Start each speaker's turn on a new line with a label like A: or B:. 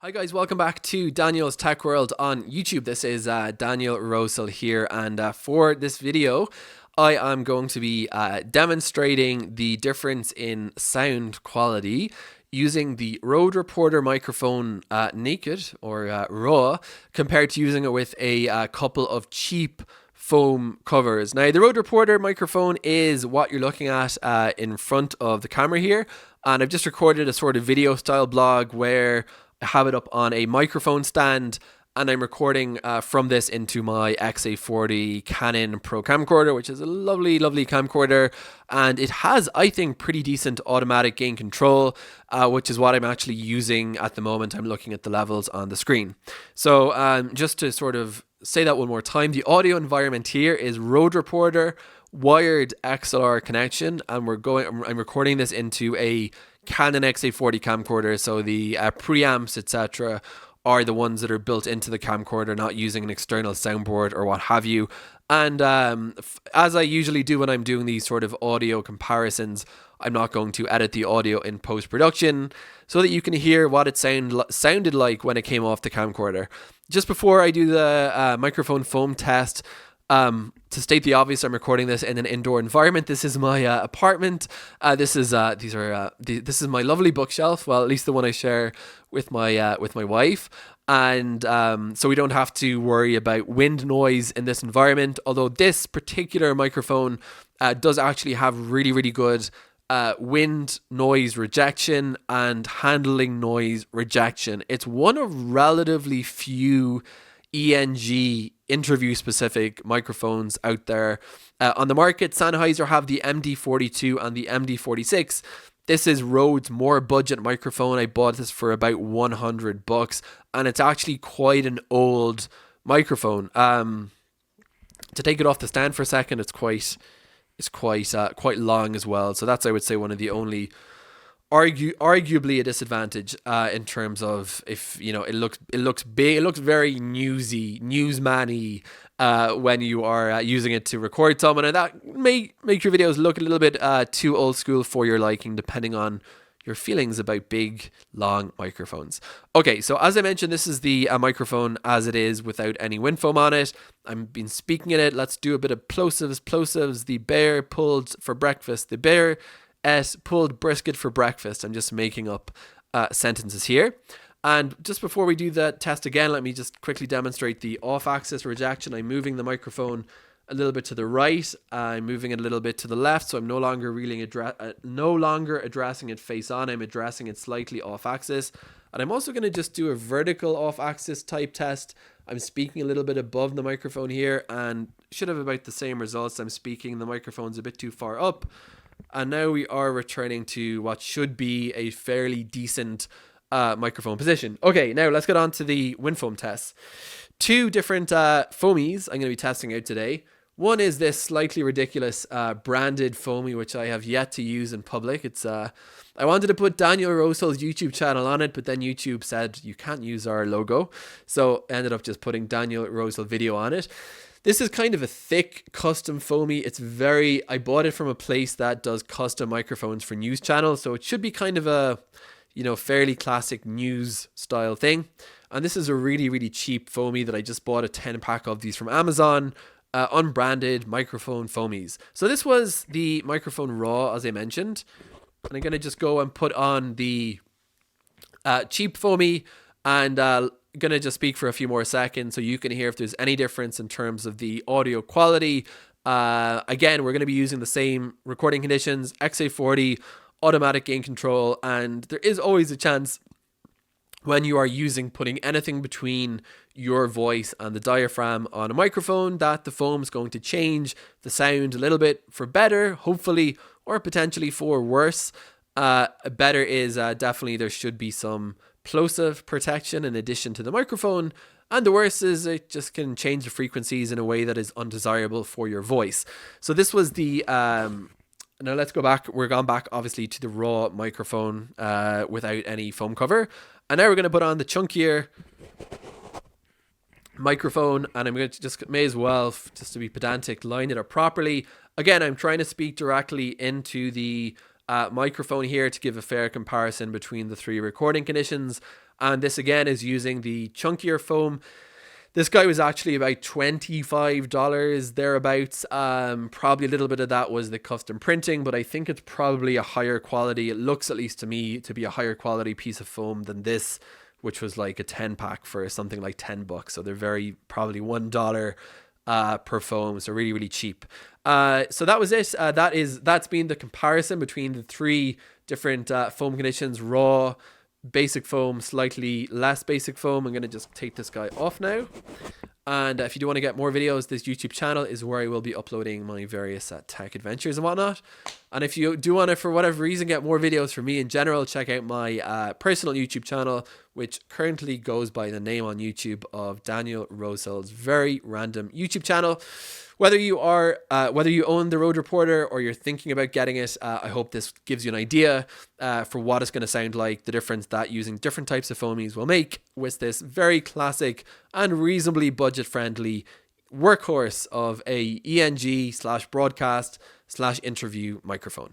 A: Hi guys, welcome back to Daniel's Tech World on YouTube. This is Daniel Rosel here, and for this video I am going to be demonstrating the difference in sound quality using the Rode Reporter microphone naked or raw compared to using it with a couple of cheap foam covers. Now the Rode Reporter microphone is what you're looking at in front of the camera here, and I've just recorded a sort of video style blog where I have it up on a microphone stand, and I'm recording from this into my XA40 Canon Pro camcorder, which is a lovely camcorder, and it has, I think, pretty decent automatic gain control, which is what I'm actually using at the moment. I'm looking at the levels on the screen. So just to sort of say that one more time, the audio environment here is Rode Reporter wired XLR connection, and I'm recording this into a Canon XA40 camcorder, so the preamps, etc., are the ones that are built into the camcorder, not using an external soundboard or what have you. And as I usually do when I'm doing these sort of audio comparisons, I'm not going to edit the audio in post-production so that you can hear what it sounded like when it came off the camcorder. Just before I do the microphone foam test, to state the obvious, I'm recording this in an indoor environment. This is my apartment. This is my lovely bookshelf. Well, at least the one I share with my wife. And so we don't have to worry about wind noise in this environment. Although this particular microphone does actually have really good wind noise rejection and handling noise rejection. It's one of relatively few ENG interview specific microphones out there on the market. Sennheiser have the MD42 and the MD46. This is Rode's more budget microphone. I bought this for about $100, and it's actually quite an old microphone. To take it off the stand for a second, it's quite long as well. So that's, I would say, one of the only arguably a disadvantage in terms of, if you know, it looks big, it looks very newsman-y when you are using it to record someone, and that may make your videos look a little bit too old school for your liking, depending on your feelings about big long microphones. Okay, so as I mentioned, this is the microphone as it is without any wind foam on it. I've been speaking in it. Let's do a bit of plosives. The bear pulled for breakfast. The bear pulled brisket for breakfast. I'm just making up sentences here. And just before we do that test again, let me just quickly demonstrate the off-axis rejection. I'm moving the microphone a little bit to the right. I'm moving it a little bit to the left, so I'm no longer addressing it face on. I'm addressing it slightly off-axis. And I'm also going to just do a vertical off-axis type test. I'm speaking a little bit above the microphone here, and should have about the same results. I'm speaking, the microphone's a bit too far up. And now we are returning to what should be a fairly decent microphone position. Okay, now let's get on to the wind foam tests. Two different foamies I'm going to be testing out today. One is this slightly ridiculous branded foamy, which I have yet to use in public. It's I wanted to put Daniel Rosel's YouTube channel on it, but then YouTube said you can't use our logo. So I ended up just putting Daniel Rosel video on it. This is kind of a thick custom foamy. I bought it from a place that does custom microphones for news channels, so it should be kind of a, you know, fairly classic news style thing. And this is a really cheap foamy that I just bought a 10-pack of these from Amazon, unbranded microphone foamies. So this was the microphone raw, as I mentioned, and I'm going to just go and put on the cheap foamy, and going to just speak for a few more seconds so you can hear if there's any difference in terms of the audio quality. Again, we're going to be using the same recording conditions, XA40, automatic gain control, and there is always a chance when you are putting anything between your voice and the diaphragm on a microphone that the foam is going to change the sound a little bit for better, hopefully, or potentially for worse. Better is definitely there should be some plosive protection in addition to the microphone, and the worst is it just can change the frequencies in a way that is undesirable for your voice. So this was the now let's go back. We're gone back obviously to the raw microphone without any foam cover, and now we're going to put on the chunkier microphone, and I'm going to just, may as well, just to be pedantic, line it up properly. Again, I'm trying to speak directly into the microphone here to give a fair comparison between the three recording conditions. And this again is using the chunkier foam. This guy was actually about $25 thereabouts. Probably a little bit of that was the custom printing, but I think it's probably a higher quality. It looks, at least to me, to be a higher quality piece of foam than this, which was like a 10 pack for something like $10. So they're probably $1 per foam. So really, really cheap. So that was it. That's been the comparison between the three different foam conditions: raw, basic foam, slightly less basic foam. I'm going to just take this guy off now. And if you do want to get more videos, this YouTube channel is where I will be uploading my various tech adventures and whatnot. And if you do want to, for whatever reason, get more videos from me in general, check out my personal YouTube channel, which currently goes by the name on YouTube of Daniel Rosel's very random YouTube channel. Whether you own the Rode Reporter or you're thinking about getting it, I hope this gives you an idea for what it's going to sound like, the difference that using different types of foamies will make with this very classic and reasonably budget-friendly workhorse of a ENG/broadcast/interview microphone.